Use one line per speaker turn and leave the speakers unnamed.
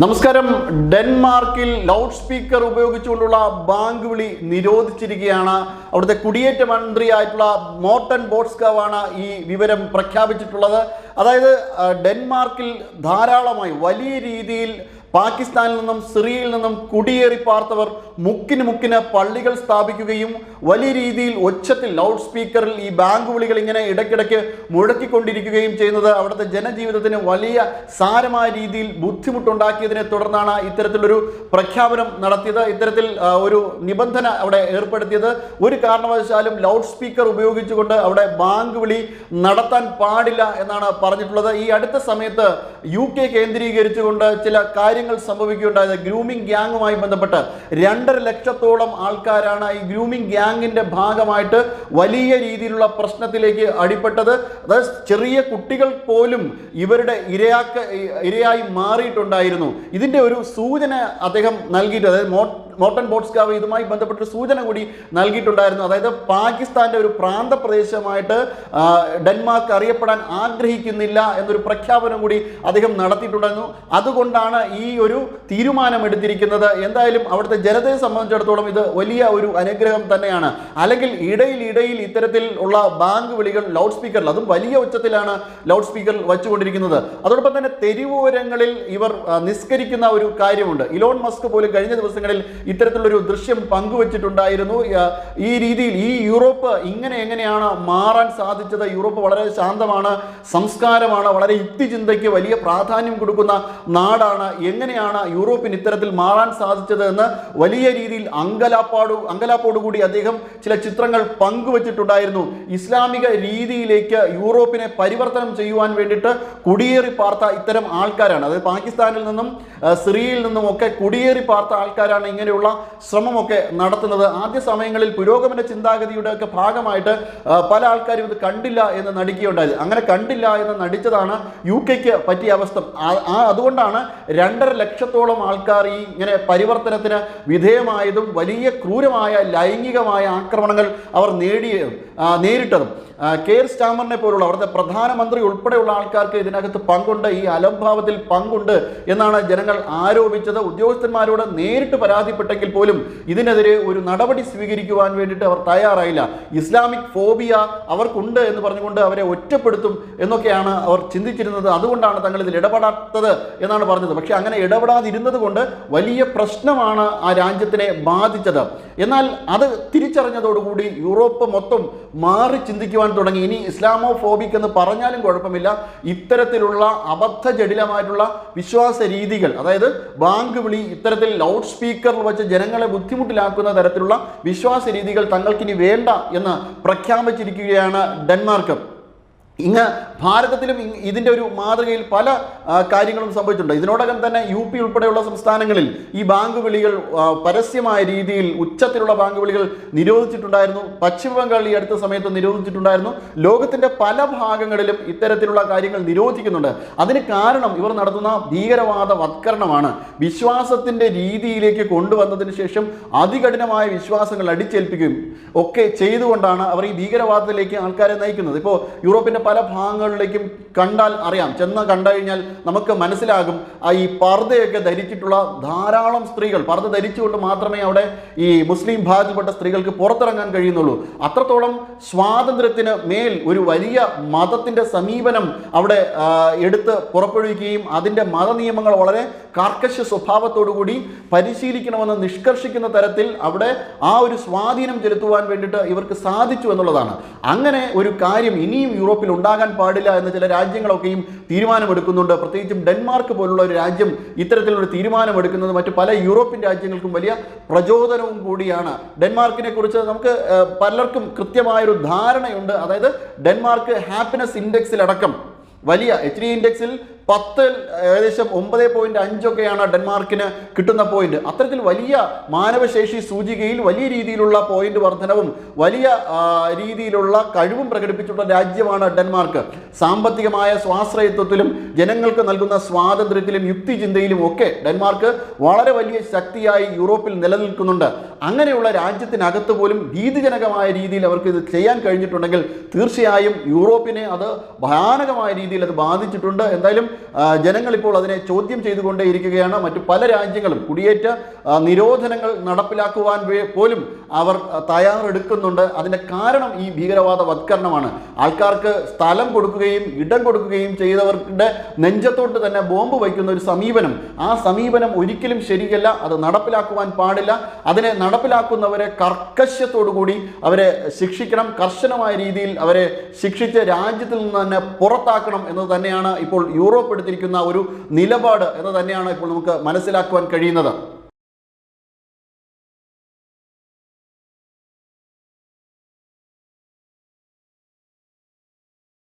നമസ്കാരം. ഡെൻമാർക്കിൽ loud speaker ഉപയോഗിച്ചുകൊണ്ടുള്ള bank വിളി നിരോധിച്ചിരിക്കുകയാണ്. അവിടുത്തെ കുടിയേറ്റ മന്ത്രിയായിട്ടുള്ള മോർട്ടൻ ബോട്സ്കാവാണ് ഈ വിവരം പ്രഖ്യാപിച്ചിട്ടുള്ളത്. അതായത് ഡെൻമാർക്കിൽ ധാരാളമായി വലിയ രീതിയിൽ പാകിസ്ഥാനിൽ നിന്നും സിറിയയിൽ നിന്നും കുടിയേറി പാർത്തവർ മുക്കിന് പള്ളികൾ സ്ഥാപിക്കുകയും വലിയ രീതിയിൽ ഒച്ചത്തിൽ ലൗഡ് സ്പീക്കറിൽ ഈ ബാങ്ക് വിളികൾ ഇങ്ങനെ ഇടയ്ക്കിടയ്ക്ക് മുഴക്കിക്കൊണ്ടിരിക്കുകയും ചെയ്യുന്നത് അവിടുത്തെ ജനജീവിതത്തിന് വലിയ സാരമായ രീതിയിൽ ബുദ്ധിമുട്ടുണ്ടാക്കിയതിനെ തുടർന്നാണ് ഇത്തരത്തിലൊരു പ്രഖ്യാപനം നടത്തിയത്. ഇത്തരത്തിൽ ഒരു നിബന്ധന അവിടെ ഏർപ്പെടുത്തിയത്. ഒരു കാരണവശാലും ലൗഡ് സ്പീക്കർ ഉപയോഗിച്ചുകൊണ്ട് അവിടെ ബാങ്ക് വിളി നടത്താൻ പാടില്ല എന്നാണ് പറഞ്ഞിട്ടുള്ളത്. ഈ അടുത്ത സമയത്ത് UK കേന്ദ്രീകരിച്ചുകൊണ്ട് ചില കാര്യങ്ങൾ സംഭവിക്കുകയുണ്ടായത്. ഗ്രൂമിംഗ് ഗ്യാങ്ങുമായി ബന്ധപ്പെട്ട് 2.5 ലക്ഷത്തോളം ആൾക്കാരാണ് ഈ ഗ്രൂമിംഗ് ഗ്യാങ്ങിന്റെ ഭാഗമായിട്ട് വലിയ രീതിയിലുള്ള പ്രശ്നത്തിലേക്ക് അടിപ്പെട്ടത്. അതായത് ചെറിയ കുട്ടികൾ പോലും ഇവരുടെ ഇരയായി മാറിയിട്ടുണ്ടായിരുന്നു. ഇതിന്റെ ഒരു സൂചന അദ്ദേഹം നൽകിയിട്ട്, അതായത് മോർട്ടൻ ബോട്സ്കാവ് ഇതുമായി ബന്ധപ്പെട്ടൊരു സൂചന കൂടി നൽകിയിട്ടുണ്ടായിരുന്നു. അതായത് പാകിസ്ഥാന്റെ ഒരു പ്രാന്തപ്രദേശമായിട്ട് ഡെൻമാർക്ക് അറിയപ്പെടാൻ ആഗ്രഹിക്കുന്നില്ല എന്നൊരു പ്രഖ്യാപനം കൂടി അദ്ദേഹം നടത്തിയിട്ടുണ്ടായിരുന്നു. അതുകൊണ്ടാണ് ഈ ഒരു തീരുമാനം എടുത്തിരിക്കുന്നത്. എന്തായാലും അവിടുത്തെ ജനതയെ സംബന്ധിച്ചിടത്തോളം ഇത് വലിയ ഒരു അനുഗ്രഹം തന്നെയാണ്. അല്ലെങ്കിൽ ഇടയിൽ ഇത്തരത്തിൽ ഉള്ള ബാങ്ക് വിളികൾ ലൗഡ് സ്പീക്കറിൽ, അതും വലിയ ഉച്ചത്തിലാണ് ലൗഡ് സ്പീക്കർ വെച്ചുകൊണ്ടിരിക്കുന്നത്. അതോടൊപ്പം തന്നെ തെരുവോരങ്ങളിൽ ഇവർ നിസ്കരിക്കുന്ന ഒരു കാര്യമുണ്ട്. ഇലോൺ മസ്ക് പോലും കഴിഞ്ഞ ദിവസങ്ങളിൽ ഇത്തരത്തിലൊരു ദൃശ്യം പങ്കുവച്ചിട്ടുണ്ടായിരുന്നു. ഈ രീതിയിൽ ഈ യൂറോപ്പ് എങ്ങനെയാണ് മാറാൻ സാധിച്ചത്? യൂറോപ്പ് വളരെ ശാന്തമാണ്, സംസ്കാരമാണ്, വളരെ യുക്തിചിന്തയ്ക്ക് വലിയ പ്രാധാന്യം കൊടുക്കുന്ന നാടാണ്. എങ്ങനെയാണ് യൂറോപ്പിന് ഇത്തരത്തിൽ മാറാൻ സാധിച്ചത് എന്ന് വലിയ രീതിയിൽ അങ്കലാപ്പോടുകൂടി അദ്ദേഹം ചില ചിത്രങ്ങൾ പങ്കുവച്ചിട്ടുണ്ടായിരുന്നു. ഇസ്ലാമിക രീതിയിലേക്ക് യൂറോപ്പിനെ പരിവർത്തനം ചെയ്യുവാൻ വേണ്ടിയിട്ട് കുടിയേറി പാർത്ത ഇത്തരം ആൾക്കാരാണ്. അതായത് പാകിസ്ഥാനിൽ നിന്നും സിറിയയിൽ നിന്നും ഒക്കെ കുടിയേറി പാർത്ത ആൾക്കാരാണ് ഇങ്ങനെയുള്ള ശ്രമമൊക്കെ നടത്തുന്നത്. ആദ്യ സമയങ്ങളിൽ പുരോഗമന ചിന്താഗതിയുടെ ഒക്കെ ഭാഗമായിട്ട് പല ആൾക്കാരും ഇത് കണ്ടില്ല എന്ന് നടിക്കുകയുണ്ടായത്. അങ്ങനെ കണ്ടില്ല എന്ന് നടിച്ചതാണ് UK പറ്റിയ അവസ്ഥ. അതുകൊണ്ടാണ് 2.5 ലക്ഷത്തോളം ആൾക്കാർ ഈ ഇങ്ങനെ പരിവർത്തനത്തിന് വിധേയമായതും വലിയ ക്രൂരമായ ലൈംഗികമായ ആക്രമണങ്ങൾ അവർ നേരിട്ടതും. കെയർ സ്റ്റാമറിനെ പോലുള്ള അവിടുത്തെ പ്രധാനമന്ത്രി ഉൾപ്പെടെയുള്ള ആൾക്കാർക്ക് ഇതിനകത്ത് പങ്കുണ്ട്, ഈ അലംഭാവത്തിൽ പങ്കുണ്ട് എന്നാണ് ജനങ്ങൾ ആരോപിച്ചത്. ഉദ്യോഗസ്ഥന്മാരോട് നേരിട്ട് പരാതിപ്പെട്ടെങ്കിൽ പോലും ഇതിനെതിരെ ഒരു നടപടി സ്വീകരിക്കുവാൻ വേണ്ടിയിട്ട് അവർ തയ്യാറായില്ല. ഇസ്ലാമിക് ഫോബിയ അവർക്കുണ്ട് എന്ന് പറഞ്ഞുകൊണ്ട് അവരെ ഒറ്റപ്പെടുത്തും എന്നൊക്കെയാണ് അവർ ചിന്തിച്ചിരുന്നത്. അതുകൊണ്ടാണ് തങ്ങൾ ഇതിൽ ഇടപെടാത്തത് എന്നാണ് പറഞ്ഞത്. പക്ഷെ അങ്ങനെ ഇടപെടാതിരുന്നത് കൊണ്ട് വലിയ പ്രശ്നമാണ് ആ രാജ്യത്തിനെ ബാധിച്ചത്. എന്നാൽ അത് തിരിച്ചറിഞ്ഞതോടുകൂടി യൂറോപ്പ് മൊത്തം മാറി ചിന്തിക്കുവാൻ തുടങ്ങി. ഇനി ഇസ്ലാമോ ഫോബിക് എന്ന് പറഞ്ഞാലും കുഴപ്പമില്ല, ഇത്തരത്തിലുള്ള അബദ്ധജടിലമായിട്ടുള്ള വിശ്വാസ രീതികൾ, അതായത് ബാങ്ക് വിളി, ഇത്തരത്തിൽ ലൗഡ് സ്പീക്കറിൽ വെച്ച് ജനങ്ങളെ ബുദ്ധിമുട്ടിലാക്കുന്ന തരത്തിലുള്ള വിശ്വാസ രീതികൾ തങ്ങൾക്കിനി വേണ്ട എന്ന് പ്രഖ്യാപിച്ചിരിക്കുകയാണ് ഡെൻമാർക്ക്. ഇങ്ങ് ഭാരതത്തിലും ഇതിൻ്റെ ഒരു മാതൃകയിൽ പല കാര്യങ്ങളും സംഭവിച്ചിട്ടുണ്ട്. ഇതിനോടകം തന്നെ UP ഉൾപ്പെടെയുള്ള സംസ്ഥാനങ്ങളിൽ ഈ ബാങ്ക് വിളികൾ പരസ്യമായ രീതിയിൽ ഉച്ചത്തിലുള്ള ബാങ്ക് വിളികൾ നിരോധിച്ചിട്ടുണ്ടായിരുന്നു. പശ്ചിമ ബംഗാൾ ഈ അടുത്ത സമയത്ത് നിരോധിച്ചിട്ടുണ്ടായിരുന്നു. ലോകത്തിൻ്റെ പല ഭാഗങ്ങളിലും ഇത്തരത്തിലുള്ള കാര്യങ്ങൾ നിരോധിക്കുന്നുണ്ട്. അതിന് കാരണം ഇവർ നടത്തുന്ന ഭീകരവാദവത്കരണമാണ്. വിശ്വാസത്തിൻ്റെ രീതിയിലേക്ക് കൊണ്ടുവന്നതിന് ശേഷം അതികഠിനമായ വിശ്വാസങ്ങൾ അടിച്ചേൽപ്പിക്കുകയും ഒക്കെ ചെയ്തുകൊണ്ടാണ് അവർ ഈ ഭീകരവാദത്തിലേക്ക് ആൾക്കാരെ നയിക്കുന്നത്. ഇപ്പോൾ യൂറോപ്പിൻ്റെ പല ഭാഗങ്ങളിലേക്കും ചെന്ന് കണ്ടു കഴിഞ്ഞാൽ നമുക്ക് മനസ്സിലാകും. ഈ പർദ്ദയൊക്കെ ധരിച്ചിട്ടുള്ള ധാരാളം സ്ത്രീകൾ, പർദ്ദ ധരിച്ചുകൊണ്ട് മാത്രമേ അവിടെ ഈ മുസ്ലിം വിഭാഗത്തിൽപ്പെട്ട സ്ത്രീകൾക്ക് പുറത്തിറങ്ങാൻ കഴിയുന്നുള്ളൂ. അത്രത്തോളം സ്വാതന്ത്ര്യത്തിന് മേൽ ഒരു വലിയ മതത്തിൻ്റെ സമീപനം അവിടെ എടുത്ത് പുറപ്പെടുവിക്കുകയും അതിൻ്റെ മതനിയമങ്ങൾ വളരെ കാർക്കശ സ്വഭാവത്തോടുകൂടി പരിശീലിക്കണമെന്ന് നിഷ്കർഷിക്കുന്ന തരത്തിൽ അവിടെ ആ ഒരു സ്വാധീനം ചെലുത്തുവാൻ വേണ്ടിയിട്ട് ഇവർക്ക് സാധിച്ചു എന്നുള്ളതാണ്. അങ്ങനെ ഒരു കാര്യം ഇനിയും യൂറോപ്പിൽ ഉണ്ടാകാൻ പാടില്ല എന്ന് ചില രാജ്യങ്ങളൊക്കെയും തീരുമാനമെടുക്കുന്നുണ്ട്. പ്രത്യേകിച്ചും ഡെൻമാർക്ക് പോലുള്ള ഒരു രാജ്യം ഇത്തരത്തിലൊരു തീരുമാനമെടുക്കുന്നത് മറ്റു പല യൂറോപ്യൻ രാജ്യങ്ങൾക്കും വലിയ പ്രചോദനവും കൂടിയാണ്. ഡെൻമാർക്കിനെ കുറിച്ച് നമുക്ക് പലർക്കും കൃത്യമായൊരു ധാരണയുണ്ട്. അതായത് ഡെൻമാർക്ക് ഹാപ്പിനെസ് ഇൻഡെക്സിലടക്കം വലിയ HD ഇൻഡെക്സിൽ 10 ഏകദേശം 9.5 ഒക്കെയാണ് ഡെൻമാർക്കിന് കിട്ടുന്ന പോയിന്റ്. അത്തരത്തിൽ വലിയ മാനവശേഷി സൂചികയിൽ വലിയ രീതിയിലുള്ള പോയിന്റ് വർധനവും വലിയ രീതിയിലുള്ള കഴിവും പ്രകടിപ്പിച്ചിട്ടുള്ള രാജ്യമാണ് ഡെൻമാർക്ക്. സാമ്പത്തികമായ സ്വാശ്രയത്വത്തിലും ജനങ്ങൾക്ക് നൽകുന്ന സ്വാതന്ത്ര്യത്തിലും യുക്തിചിന്തയിലും ഒക്കെ ഡെൻമാർക്ക് വളരെ വലിയ ശക്തിയായി യൂറോപ്പിൽ നിലനിൽക്കുന്നുണ്ട്. അങ്ങനെയുള്ള രാജ്യത്തിനകത്ത് പോലും ഭീതിജനകമായ രീതിയിൽ അവർക്ക് ഇത് ചെയ്യാൻ കഴിഞ്ഞിട്ടുണ്ടെങ്കിൽ തീർച്ചയായും യൂറോപ്പിനെ അത് ഭയാനകമായ രീതിയിൽ അത് ബാധിച്ചിട്ടുണ്ട്. എന്തായാലും ജനങ്ങൾ ഇപ്പോൾ അതിനെ ചോദ്യം ചെയ്തുകൊണ്ടേയിരിക്കുകയാണ്. മറ്റു പല രാജ്യങ്ങളും കുടിയേറ്റ നിരോധനങ്ങൾ നടപ്പിലാക്കുവാൻ പോലും അവർ തയ്യാറെടുക്കുന്നുണ്ട്. അതിൻ്റെ കാരണം ഈ ഭീകരവാദവത്കരണമാണ്. ആൾക്കാർക്ക് സ്ഥലം കൊടുക്കുകയും ഇടം കൊടുക്കുകയും ചെയ്തവരുടെ നെഞ്ചത്തോട്ട് തന്നെ ബോംബ് വയ്ക്കുന്ന ഒരു സമീപനം, ആ സമീപനം ഒരിക്കലും ശരിയല്ല. അത് നടപ്പിലാക്കുവാൻ പാടില്ല. അതിനെ നടപ്പിലാക്കുന്നവരെ കർക്കശ്യത്തോടുകൂടി അവരെ ശിക്ഷിക്കണം. കർശനമായ രീതിയിൽ അവരെ ശിക്ഷിച്ച് രാജ്യത്തിൽ നിന്ന് തന്നെ പുറത്താക്കണം എന്ന് തന്നെയാണ് ഇപ്പോൾ യൂറോപ്പ് എടുത്തിരിക്കുന്ന ഒരു നിലപാട് എന്ന് തന്നെയാണ് ഇപ്പോൾ നമുക്ക് മനസ്സിലാക്കുവാൻ കഴിയുന്നത്.